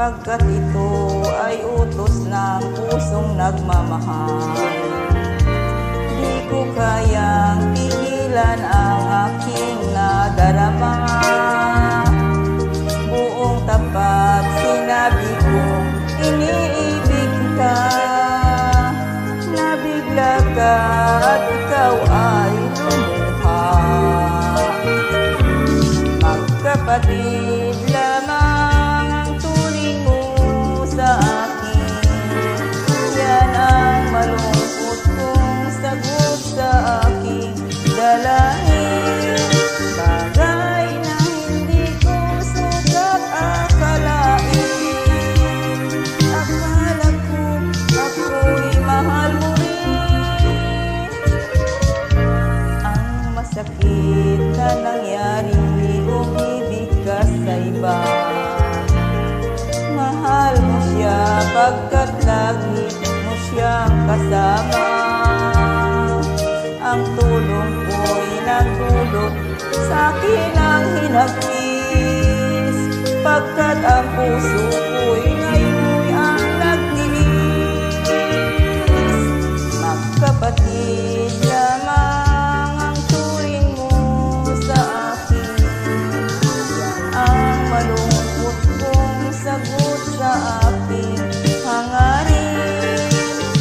pagkat ito ay utos ng pusong nagmamahal. Di ko kayang pigilan ang aking nadarama. Buong tapat sinabi kong iniibig kita. Nabigla ka at ikaw ay lumuha. Magkapatid lamang ang turing mo sa akin. Yan ang malungkot kong sagot sa aking dalangin. Bagay na hindi ko sukat akalain. Akala ko ako'y mahal mo rin. Ang masakit na nangyari, umibig ka sa iba. Mahal mo siya pagkat lagi mo siyang kasama. Ang tulong ko'y nagdulot sa akin ang hinagpis, pagkat ang puso ko'y ngayon'y ang nagtiis. Magkapatid lamang ang turing mo sa akin. Yan ang malungkot kong sagot sa aking hangarin.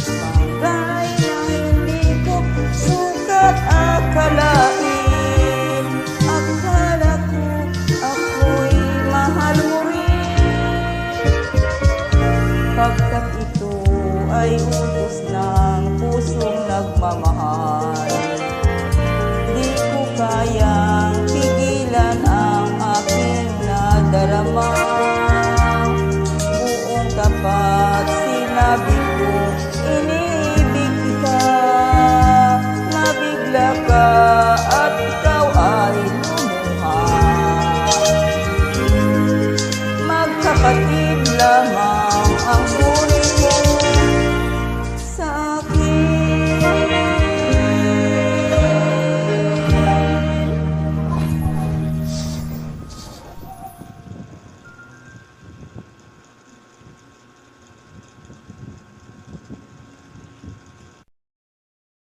Bagay na hindi ko sukat akalain. Akala ko ako'y mahal mo rin, pagkat ito ay